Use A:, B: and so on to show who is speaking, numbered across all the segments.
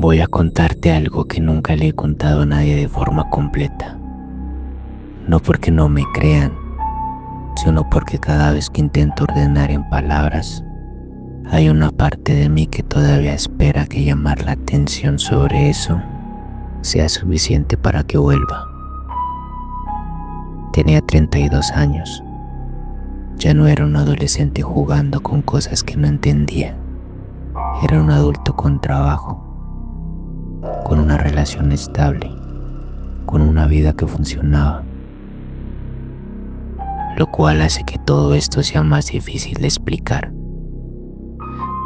A: Voy a contarte algo que nunca le he contado a nadie de forma completa. No porque no me crean, sino porque cada vez que intento ordenar en palabras, hay una parte de mí que todavía espera que llamar la atención sobre eso sea suficiente para que vuelva. Tenía 32 años. Ya no era un adolescente jugando con cosas que no entendía. Era un adulto con trabajo, con una relación estable, con una vida que funcionaba. Lo cual hace que todo esto sea más difícil de explicar,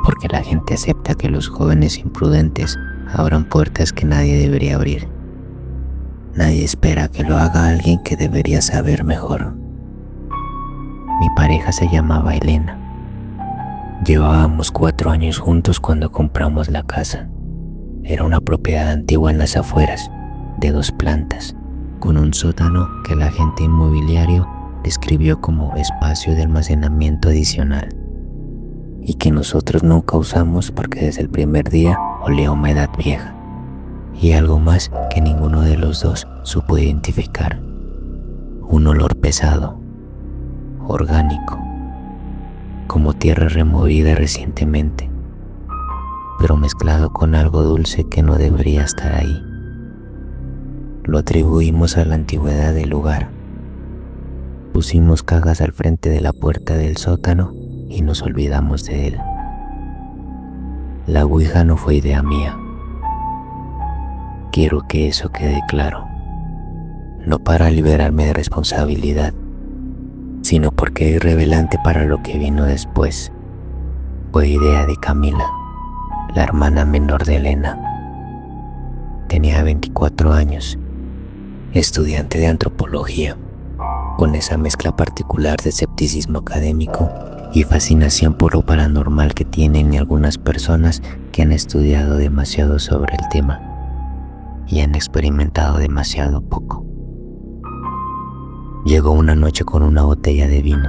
A: porque la gente acepta que los jóvenes imprudentes abran puertas que nadie debería abrir. Nadie espera que lo haga alguien que debería saber mejor. Mi pareja se llamaba Elena. Llevábamos 4 años juntos cuando compramos la casa. Era una propiedad antigua en las afueras, de 2 plantas, con un sótano que el agente inmobiliario describió como espacio de almacenamiento adicional, y que nosotros nunca usamos porque desde el primer día olía a humedad vieja, y algo más que ninguno de los dos supo identificar: un olor pesado, orgánico, como tierra removida recientemente, pero mezclado con algo dulce que no debería estar ahí. Lo atribuimos a la antigüedad del lugar. Pusimos cajas al frente de la puerta del sótano y nos olvidamos de él. La ouija no fue idea mía. Quiero que eso quede claro. No para liberarme de responsabilidad, sino porque es revelante para lo que vino después. Fue idea de Camila, la hermana menor de Elena. Tenía 24 años, estudiante de antropología, con esa mezcla particular de escepticismo académico y fascinación por lo paranormal que tienen algunas personas que han estudiado demasiado sobre el tema y han experimentado demasiado poco. Llegó una noche con una botella de vino,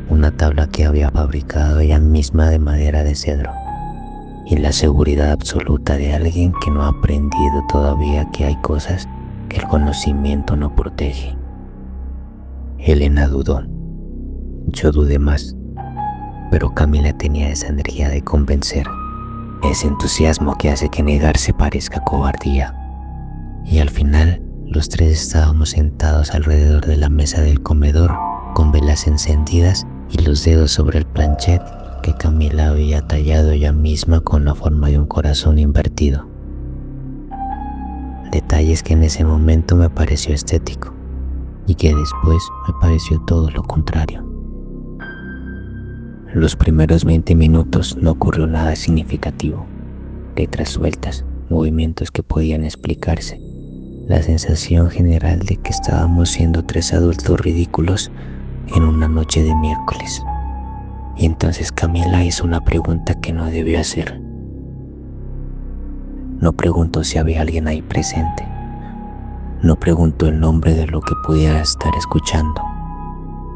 A: una tabla que había fabricado ella misma de madera de cedro, y la seguridad absoluta de alguien que no ha aprendido todavía que hay cosas que el conocimiento no protege. Elena dudó. Yo dudé más, pero Camila tenía esa energía de convencer, ese entusiasmo que hace que negarse parezca cobardía. Y al final, los 3 estábamos sentados alrededor de la mesa del comedor, con velas encendidas y los dedos sobre el planchet que Camila había tallado ella misma con la forma de un corazón invertido. Detalles que en ese momento me pareció estético y que después me pareció todo lo contrario. Los primeros 20 minutos no ocurrió nada significativo. Letras sueltas, movimientos que podían explicarse, la sensación general de que estábamos siendo 3 adultos ridículos en una noche de miércoles. Y entonces Camila hizo una pregunta que no debió hacer. No preguntó si había alguien ahí presente. No preguntó el nombre de lo que pudiera estar escuchando.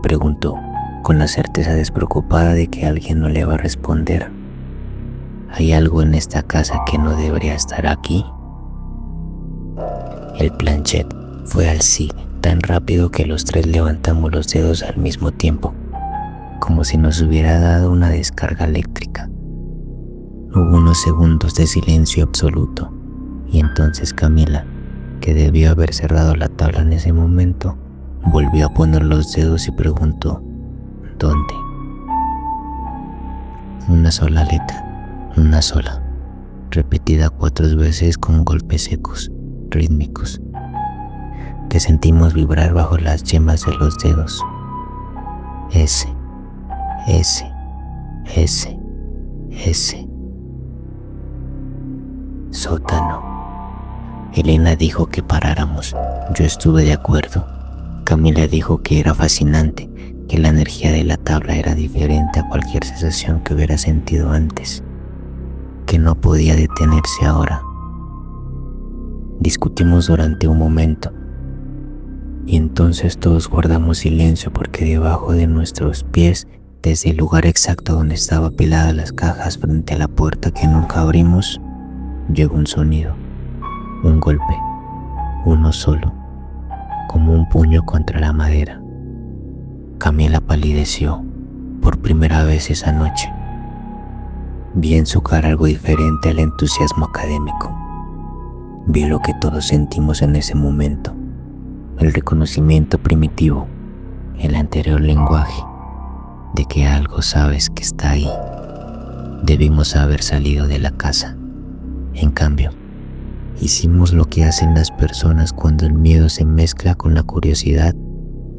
A: Preguntó, con la certeza despreocupada de que alguien no le va a responder: ¿hay algo en esta casa que no debería estar aquí? El planchet fue al sí tan rápido que los 3 levantamos los dedos al mismo tiempo, como si nos hubiera dado una descarga eléctrica. Hubo unos segundos de silencio absoluto, y entonces Camila, que debió haber cerrado la tabla en ese momento, volvió a poner los dedos y preguntó: ¿dónde? Una sola letra, una sola, repetida 4 veces con golpes secos, rítmicos, que sentimos vibrar bajo las yemas de los dedos. S, S, S, S. Sótano. Elena dijo que paráramos. Yo estuve de acuerdo. Camila dijo que era fascinante, que la energía de la tabla era diferente a cualquier sensación que hubiera sentido antes, que no podía detenerse ahora. Discutimos durante un momento, y entonces todos guardamos silencio porque debajo de nuestros pies, desde el lugar exacto donde estaban apiladas las cajas frente a la puerta que nunca abrimos, llegó un sonido, un golpe, uno solo, como un puño contra la madera. Camila palideció por primera vez esa noche. Vi en su cara algo diferente al entusiasmo académico. Vi lo que todos sentimos en ese momento, el reconocimiento primitivo, el anterior lenguaje, de que algo sabes que está ahí. Debimos haber salido de la casa. En cambio, hicimos lo que hacen las personas cuando el miedo se mezcla con la curiosidad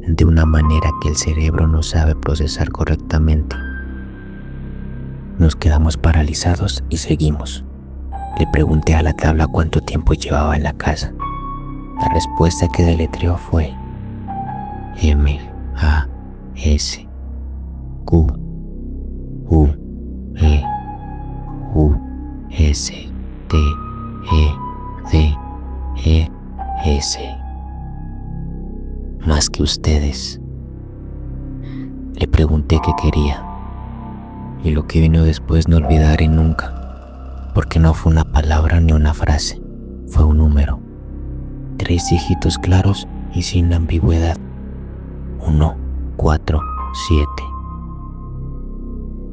A: de una manera que el cerebro no sabe procesar correctamente. Nos quedamos paralizados y seguimos. Le pregunté a la tabla cuánto tiempo llevaba en la casa. La respuesta que deletreó fue MASQUEUSTEDES. Más que ustedes. Le pregunté qué quería, y lo que vino después no olvidaré nunca, porque no fue una palabra ni una frase, fue un número. 3 dígitos claros y sin ambigüedad. 1, 4, 7.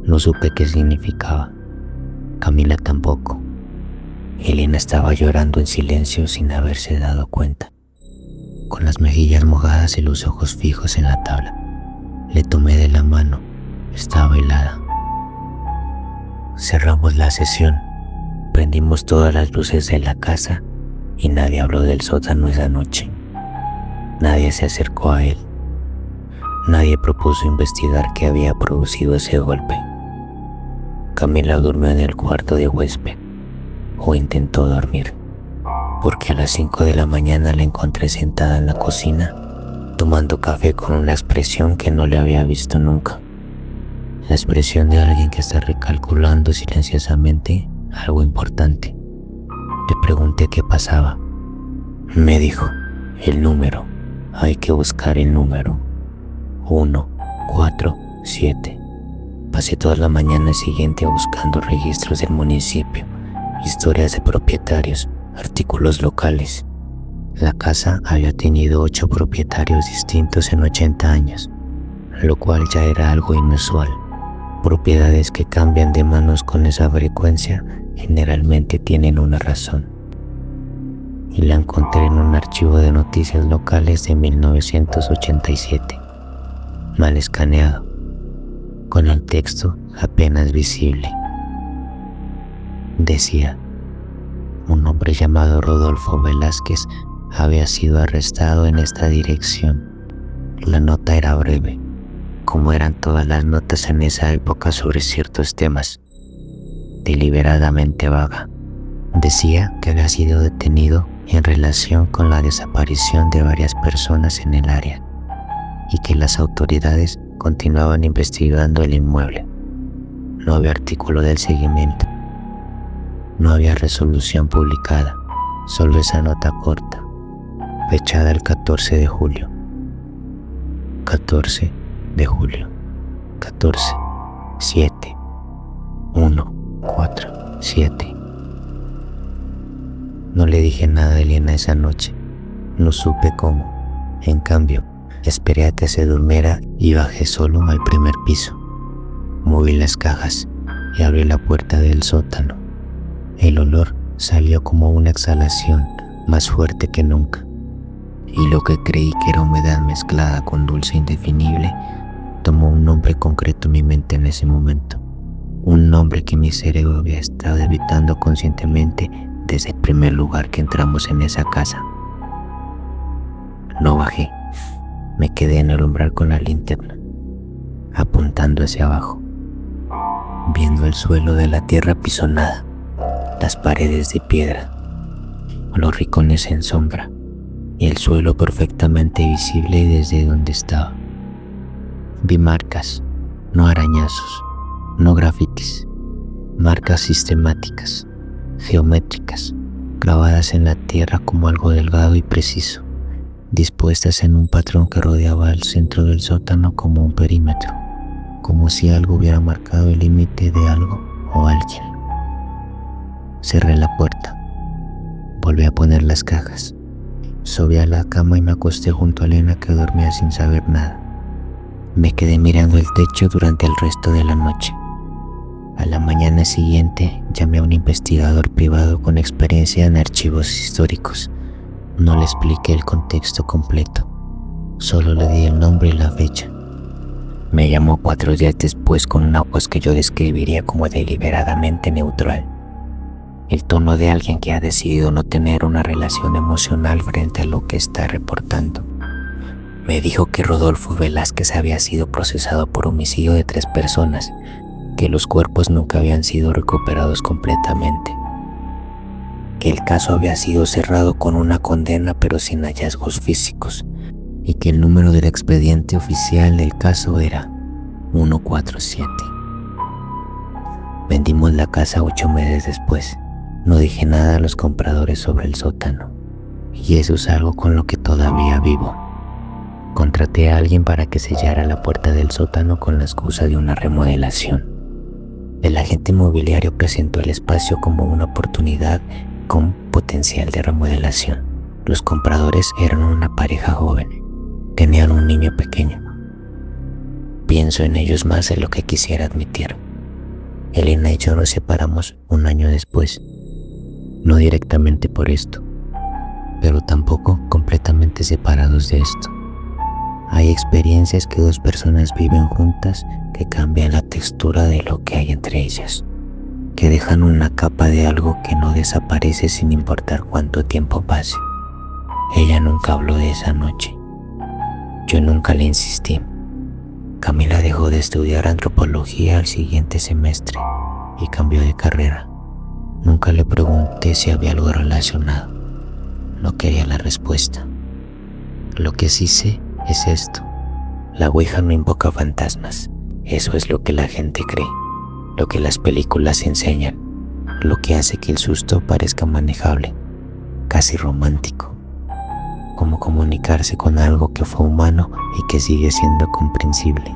A: No supe qué significaba. Camila tampoco. Elena estaba llorando en silencio sin haberse dado cuenta, con las mejillas mojadas y los ojos fijos en la tabla. Le tomé de la mano. Estaba helada. Cerramos la sesión. Prendimos todas las luces de la casa y nadie habló del sótano esa noche. Nadie se acercó a él. Nadie propuso investigar qué había producido ese golpe. Camila durmió en el cuarto de huésped, o intentó dormir, porque a las 5 de la mañana la encontré sentada en la cocina, tomando café con una expresión que no le había visto nunca. La expresión de alguien que está recalculando silenciosamente algo importante. Le pregunté qué pasaba. Me dijo, el número, hay que buscar el número. 1, 4, 7. Pasé toda la mañana siguiente buscando registros del municipio, historias de propietarios, artículos locales. La casa había tenido 8 propietarios distintos en 80 años, lo cual ya era algo inusual. Propiedades que cambian de manos con esa frecuencia generalmente tienen una razón. Y la encontré en un archivo de noticias locales de 1987, mal escaneado, con el texto apenas visible. Decía, un hombre llamado Rodolfo Velázquez había sido arrestado en esta dirección. La nota era breve, como eran todas las notas en esa época sobre ciertos temas, deliberadamente vaga. Decía que había sido detenido en relación con la desaparición de varias personas en el área y que las autoridades continuaban investigando el inmueble. No había artículo del seguimiento. No había resolución publicada, solo esa nota corta, fechada el 14 de julio. 14 de julio. 14, 7, 1, 4, 7. No le dije nada a Elena esa noche. No supe cómo. En cambio, esperé a que se durmiera y bajé solo al primer piso. Moví las cajas y abrí la puerta del sótano. El olor salió como una exhalación más fuerte que nunca. Y lo que creí que era humedad mezclada con dulce indefinible tomó un nombre concreto en mi mente en ese momento. Un nombre que mi cerebro había estado evitando conscientemente desde el primer lugar que entramos en esa casa. No bajé. Me quedé en el umbral con la linterna, apuntando hacia abajo, viendo el suelo de la tierra pisonada, las paredes de piedra, los rincones en sombra y el suelo perfectamente visible desde donde estaba. Vi marcas, no arañazos, no grafitis, marcas sistemáticas, geométricas, grabadas en la tierra como algo delgado y preciso, dispuestas en un patrón que rodeaba el centro del sótano como un perímetro, como si algo hubiera marcado el límite de algo o alguien. Cerré la puerta, volví a poner las cajas, subí a la cama y me acosté junto a Elena, que dormía sin saber nada. Me quedé mirando el techo durante el resto de la noche. A la mañana siguiente llamé a un investigador privado con experiencia en archivos históricos. No le expliqué el contexto completo, solo le di el nombre y la fecha. Me llamó 4 días después con una voz que yo describiría como deliberadamente neutral. El tono de alguien que ha decidido no tener una relación emocional frente a lo que está reportando. Me dijo que Rodolfo Velázquez había sido procesado por homicidio de 3 personas, que los cuerpos nunca habían sido recuperados completamente, que el caso había sido cerrado con una condena pero sin hallazgos físicos, y que el número del expediente oficial del caso era 147. Vendimos la casa 8 meses después. No dije nada a los compradores sobre el sótano, y eso es algo con lo que todavía vivo. Contraté a alguien para que sellara la puerta del sótano con la excusa de una remodelación. El agente inmobiliario presentó el espacio como una oportunidad con potencial de remodelación. Los compradores eran una pareja joven. Tenían un niño pequeño. Pienso en ellos más de lo que quisiera admitir. Elena y yo nos separamos 1 año después. No directamente por esto, pero tampoco completamente separados de esto. Hay experiencias que 2 personas viven juntas que cambian la textura de lo que hay entre ellas, que dejan una capa de algo que no desaparece sin importar cuánto tiempo pase. Ella nunca habló de esa noche. Yo nunca le insistí. Camila dejó de estudiar antropología al siguiente semestre y cambió de carrera. Nunca le pregunté si había algo relacionado. No quería la respuesta. Lo que sí sé es esto: la Ouija no invoca fantasmas. Eso es lo que la gente cree, lo que las películas enseñan, lo que hace que el susto parezca manejable, casi romántico, como comunicarse con algo que fue humano y que sigue siendo comprensible.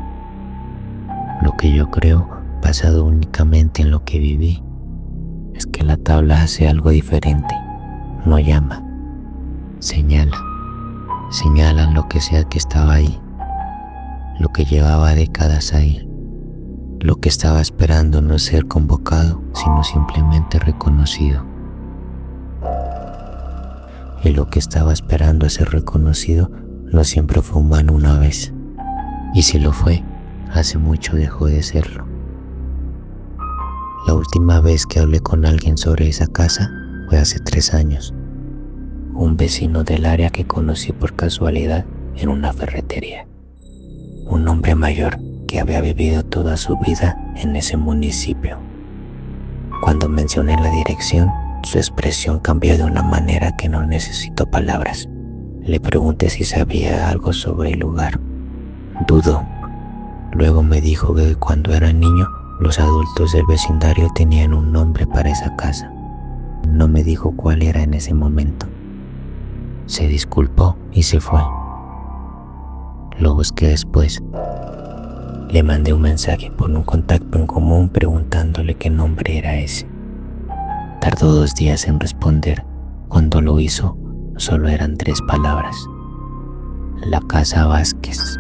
A: Lo que yo creo, basado únicamente en lo que viví, es que la tabla hace algo diferente. No llama, señala lo que sea que estaba ahí, lo que llevaba décadas ahí, lo que estaba esperando no ser convocado, sino simplemente reconocido. Y lo que estaba esperando a ser reconocido no siempre fue humano una vez, y si lo fue, hace mucho dejó de serlo. La última vez que hablé con alguien sobre esa casa fue hace 3 años. Un vecino del área que conocí por casualidad en una ferretería. Un hombre mayor que había vivido toda su vida en ese municipio. Cuando mencioné la dirección, su expresión cambió de una manera que no necesitó palabras. Le pregunté si sabía algo sobre el lugar. Dudó. Luego me dijo que cuando era niño, los adultos del vecindario tenían un nombre para esa casa. No me dijo cuál era en ese momento. Se disculpó y se fue. Lo busqué después. Le mandé un mensaje por un contacto en común preguntándole qué nombre era ese. Tardó 2 días en responder. Cuando lo hizo, solo eran 3 palabras: la casa Vázquez.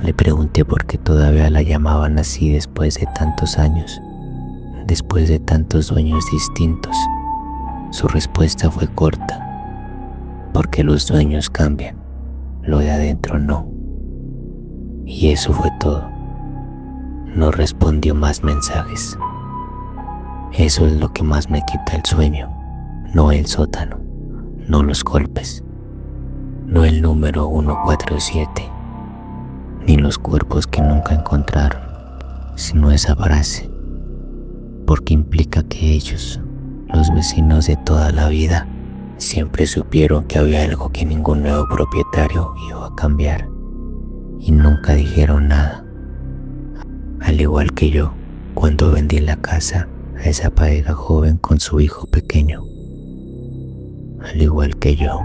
A: Le pregunté por qué todavía la llamaban así después de tantos años, después de tantos dueños distintos. Su respuesta fue corta: porque los dueños cambian, lo de adentro no. Y eso fue todo. No respondió más mensajes. Eso es lo que más me quita el sueño, no el sótano, no los golpes, no el número 147, ni los cuerpos que nunca encontraron, sino esa frase, porque implica que ellos, los vecinos de toda la vida, siempre supieron que había algo que ningún nuevo propietario iba a cambiar, y nunca dijeron nada. Al igual que yo, cuando vendí la casa a esa pareja joven con su hijo pequeño. Al igual que yo.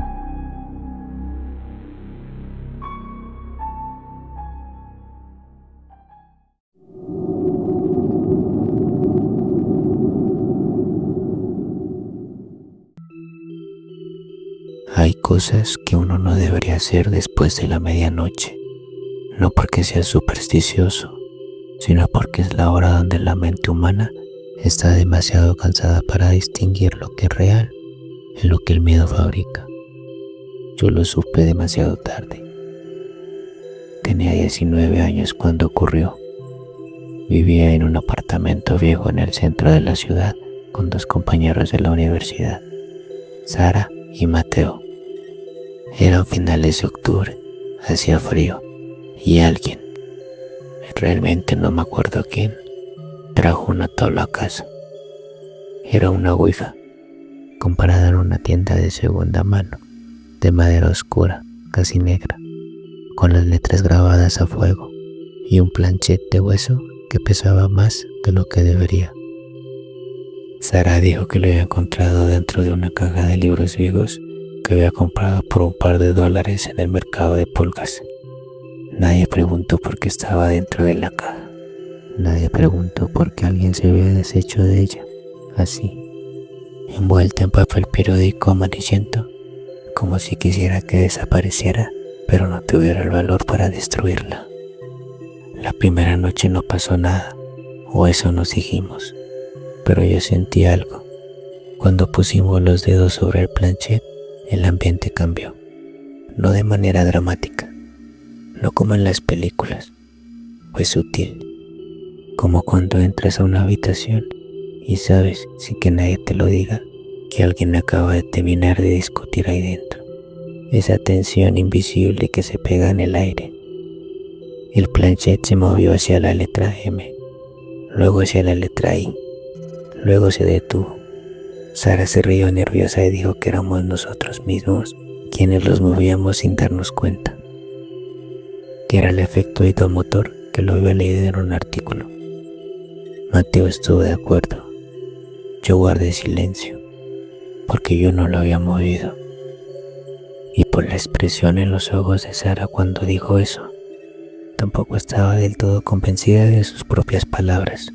A: Hay cosas que uno no debería hacer después de la medianoche, no porque sea supersticioso, sino porque es la hora donde la mente humana está demasiado cansada para distinguir lo que es real y lo que el miedo fabrica. Yo lo supe demasiado tarde. Tenía 19 años cuando ocurrió. Vivía en un apartamento viejo en el centro de la ciudad con 2 compañeros de la universidad, Sara y Mateo. Eran finales de octubre, hacía frío, y alguien, realmente no me acuerdo quién, trajo una tabla a casa. Era una ouija, comprada en una tienda de segunda mano, de madera oscura, casi negra, con las letras grabadas a fuego y un planchet de hueso que pesaba más de lo que debería. Sara dijo que lo había encontrado dentro de una caja de libros viejos que había comprado por un par de dólares en el mercado de pulgas. Nadie preguntó por qué estaba dentro de la caja. Nadie preguntó por qué alguien se había deshecho de ella, así, envuelta en papel periódico amarillento, como si quisiera que desapareciera, pero no tuviera el valor para destruirla. La primera noche no pasó nada, o eso nos dijimos, pero yo sentí algo. Cuando pusimos los dedos sobre el planchet, el ambiente cambió, no de manera dramática, no como en las películas, fue sutil, como cuando entras a una habitación y sabes, sin que nadie te lo diga, que alguien acaba de terminar de discutir ahí dentro. Esa tensión invisible que se pega en el aire. El planchet se movió hacia la letra M, luego hacia la letra I, luego se detuvo. Sara se rió nerviosa y dijo que éramos nosotros mismos quienes los movíamos sin darnos cuenta, que era el efecto hidromotor, que lo había leído en un artículo. Mateo estuvo de acuerdo. Yo guardé silencio, porque yo no lo había movido. Y por la expresión en los ojos de Sara cuando dijo eso, tampoco estaba del todo convencida de sus propias palabras.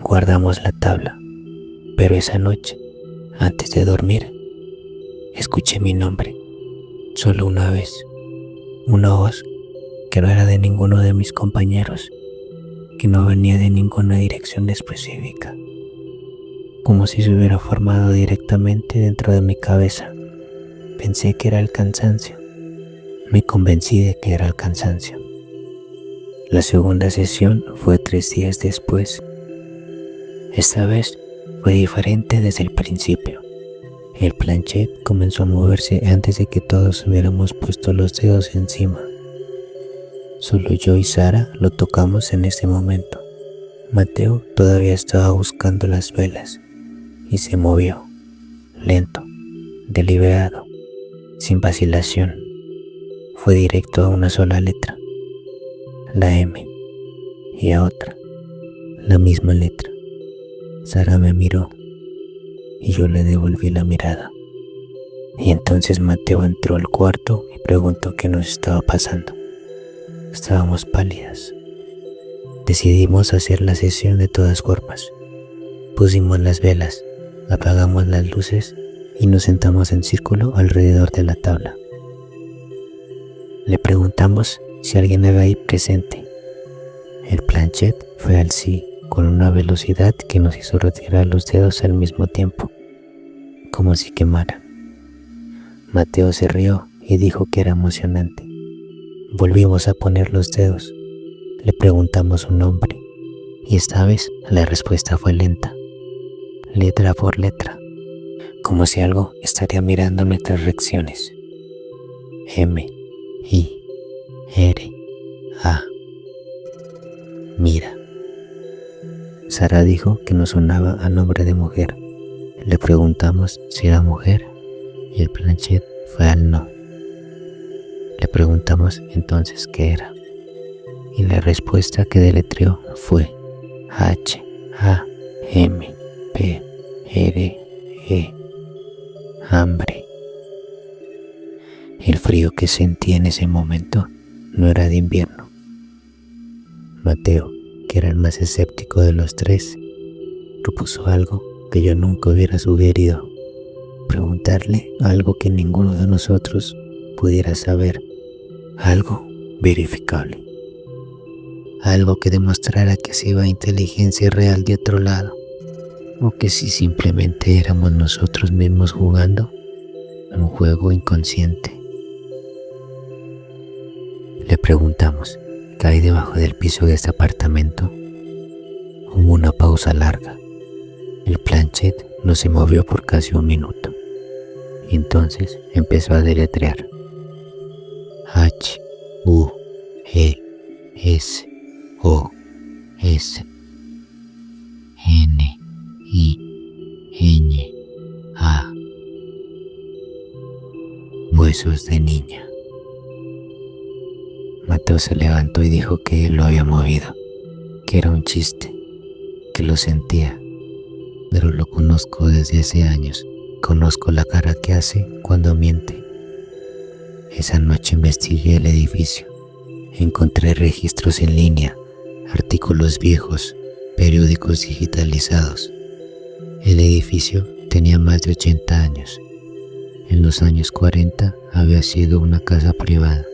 A: Guardamos la tabla, pero esa noche, antes de dormir, escuché mi nombre, solo una vez, una voz que no era de ninguno de mis compañeros, que no venía de ninguna dirección específica, como si se hubiera formado directamente dentro de mi cabeza. Pensé que era el cansancio, me convencí de que era el cansancio. La segunda sesión fue 3 días después. Esta vez fue diferente desde el principio. El planchet comenzó a moverse antes de que todos hubiéramos puesto los dedos encima. Solo yo y Sara lo tocamos en ese momento. Mateo todavía estaba buscando las velas y se movió, lento, deliberado, sin vacilación. Fue directo a una sola letra, la M, y a otra, la misma letra. Sara me miró y yo le devolví la mirada. Y entonces Mateo entró al cuarto y preguntó qué nos estaba pasando. Estábamos pálidas. Decidimos hacer la sesión de todas formas. Pusimos las velas, apagamos las luces y nos sentamos en círculo alrededor de la tabla. Le preguntamos si alguien era ahí presente. El planchet fue al sí, con una velocidad que nos hizo retirar los dedos al mismo tiempo, como si quemara. Mateo se rió y dijo que era emocionante. Volvimos a poner los dedos. Le preguntamos su nombre y esta vez la respuesta fue lenta, letra por letra, como si algo estaría mirando nuestras reacciones. M, I, R, A. Mira. Sara dijo que no sonaba a nombre de mujer. Le preguntamos si era mujer y el planchet fue al no. Le preguntamos entonces qué era y la respuesta que deletreó fue H, A, M, P, R, E. Hambre. El frío que sentí en ese momento no era de invierno. Mateo, que era el más escéptico de los tres, propuso algo que yo nunca hubiera sugerido. preguntarle algo que ninguno de nosotros pudiera saber, algo verificable, algo que demostrara que si iba inteligencia real de otro lado, o que si simplemente éramos nosotros mismos jugando un juego inconsciente. Le preguntamos qué hay debajo del piso de este apartamento. Hubo una pausa larga. El planchet no se movió por casi un minuto. Y entonces empezó a deletrear. Huesos Huesos de niña. Mateo se levantó y dijo que él lo había movido, que era un chiste, que lo sentía, pero lo conozco desde hace años. Conozco la cara que hace cuando miente. Esa noche investigué el edificio. Encontré registros en línea, artículos viejos, periódicos digitalizados. El edificio tenía más de 80 años. En los años 40 había sido una casa privada.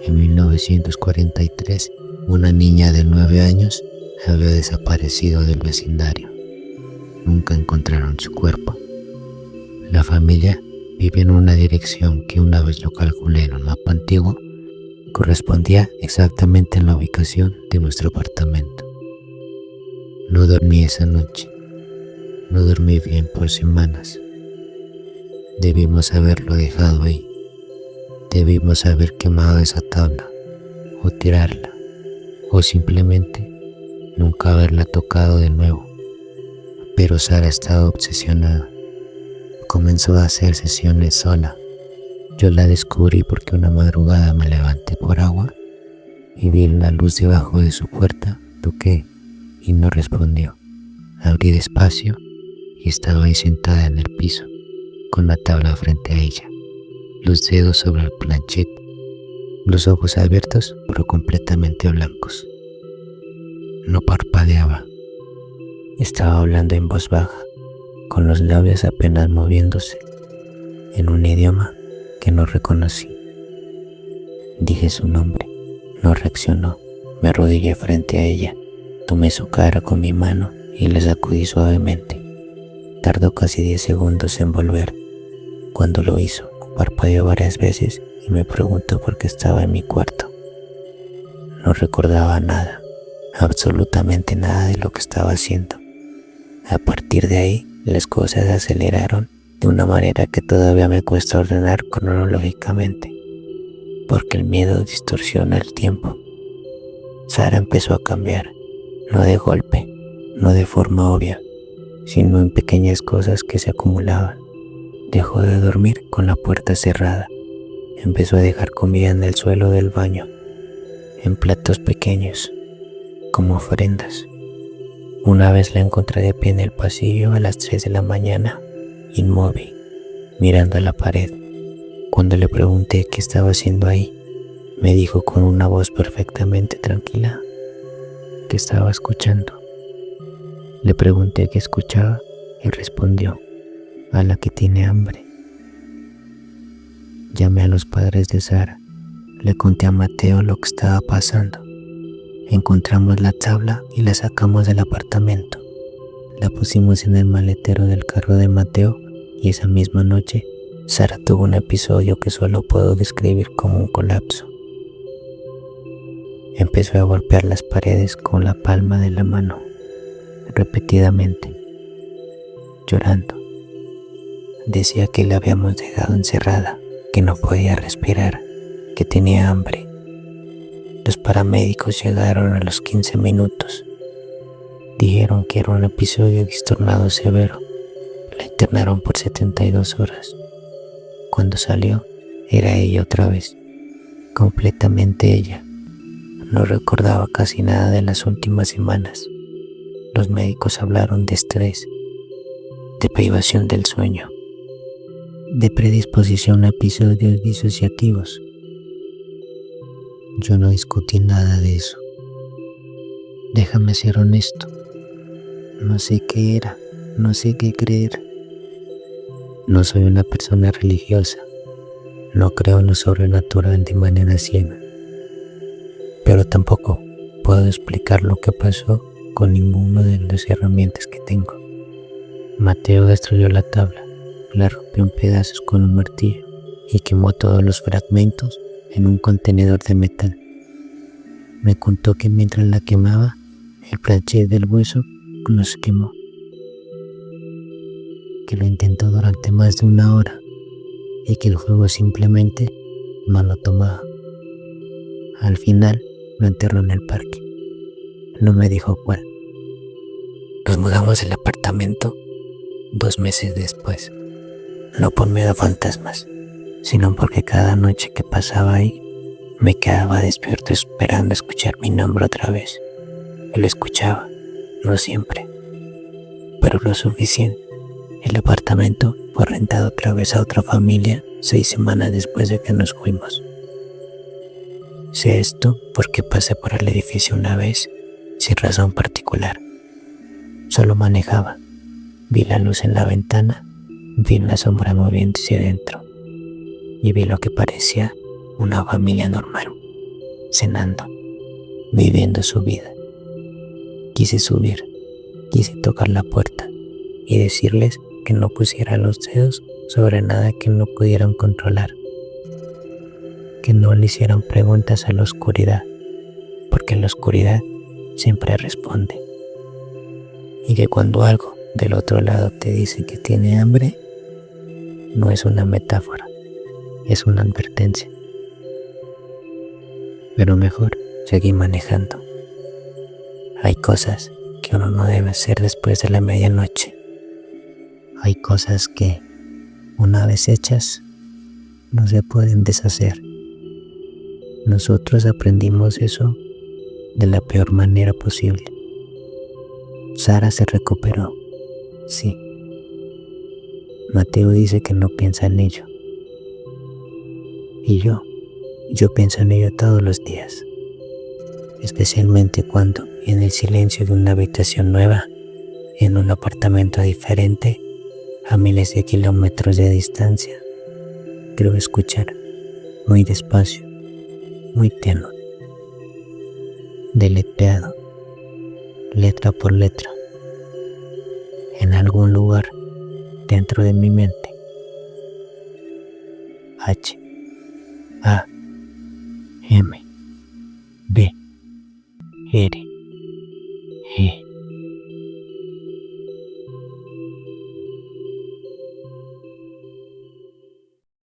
A: En 1943, una niña de 9 años había desaparecido del vecindario. Nunca encontraron su cuerpo. La familia vive en una dirección que una vez lo calculé en un mapa antiguo, correspondía exactamente en la ubicación de nuestro apartamento. No dormí esa noche. No dormí bien por semanas. Debimos haberlo dejado ahí. Debimos haber quemado esa tabla, o tirarla, o simplemente nunca haberla tocado de nuevo. Pero Sara estaba obsesionada. Comenzó a hacer sesiones sola. Yo la descubrí porque una madrugada me levanté por agua y vi la luz debajo de su puerta. Toqué y no respondió. Abrí despacio y estaba ahí sentada en el piso, con la tabla frente a ella, los dedos sobre el planchet, los ojos abiertos pero completamente blancos. No parpadeaba. Estaba hablando en voz baja, con los labios apenas moviéndose, en un idioma que no reconocí. Dije su nombre. No reaccionó. Me arrodillé frente a ella, tomé su cara con mi mano y la sacudí suavemente. Tardó casi 10 segundos en volver. Cuando lo hizo, parpadeó varias veces y me preguntó por qué estaba en mi cuarto. No recordaba nada, absolutamente nada de lo que estaba haciendo. A partir de ahí, las cosas se aceleraron de una manera que todavía me cuesta ordenar cronológicamente, porque el miedo distorsiona el tiempo. Sara empezó a cambiar, no de golpe, no de forma obvia, sino en pequeñas cosas que se acumulaban. Dejó de dormir con la puerta cerrada. Empezó a dejar comida en el suelo del baño, en platos pequeños, como ofrendas. Una vez la encontré de pie en el pasillo a las 3 de la mañana, inmóvil, mirando a la pared. Cuando le pregunté qué estaba haciendo ahí, me dijo con una voz perfectamente tranquila que estaba escuchando. Le pregunté qué escuchaba y respondió: a la que tiene hambre. Llamé a los padres de Sara. Le conté a Mateo lo que estaba pasando. Encontramos la tabla y la sacamos del apartamento. La pusimos en el maletero del carro de Mateo y esa misma noche Sara tuvo un episodio que solo puedo describir como un colapso. Empezó a golpear las paredes con la palma de la mano, repetidamente, llorando. Decía que la habíamos dejado encerrada, que no podía respirar, que tenía hambre. Los paramédicos llegaron a los 15 minutos. Dijeron que era un episodio distornado severo. La internaron por 72 horas. Cuando salió, era ella otra vez, completamente ella. No recordaba casi nada de las últimas semanas. Los médicos hablaron de estrés, de privación del sueño, de predisposición a episodios disociativos. Yo no discutí nada de eso. Déjame ser honesto. No sé qué era, no sé qué creer. No soy una persona religiosa, no creo en lo sobrenatural de manera ciega, pero tampoco puedo explicar lo que pasó con ninguna de las herramientas que tengo. Mateo destruyó la tabla, la rompió en pedazos con un martillo y quemó todos los fragmentos en un contenedor de metal. Me contó que mientras la quemaba, el planché del hueso no se quemó, que lo intentó durante más de 1 hora y que el juego simplemente no lo tomaba. Al final lo enterró en el parque. No me dijo cuál. Nos mudamos del apartamento 2 meses después, no por miedo a fantasmas, sino porque cada noche que pasaba ahí me quedaba despierto esperando escuchar mi nombre otra vez. Lo escuchaba, no siempre, pero lo suficiente. El apartamento fue rentado otra vez a otra familia 6 semanas después de que nos fuimos. Sé esto porque pasé por el edificio una vez sin razón particular. Solo manejaba, vi la luz en la ventana, vi una sombra moviéndose adentro y vi lo que parecía una familia normal, cenando, viviendo su vida. Quise subir, quise tocar la puerta y decirles que no pusieran los dedos sobre nada que no pudieran controlar, que no le hicieran preguntas a la oscuridad, porque la oscuridad siempre responde, y que cuando algo del otro lado te dice que tiene hambre, no es una metáfora, es una advertencia. Pero mejor seguí manejando. Hay cosas que uno no debe hacer después de la medianoche. Hay cosas que, una vez hechas, no se pueden deshacer. Nosotros aprendimos eso de la peor manera posible. Sara se recuperó, sí. Mateo dice que no piensa en ello. Y yo pienso en ello todos los días. Especialmente cuando, en el silencio de una habitación nueva, en un apartamento diferente, a miles de kilómetros de distancia, creo escuchar, muy despacio, muy tenue, deletreado, letra por letra, en algún lugar dentro de mi mente, H, A, M, B, R,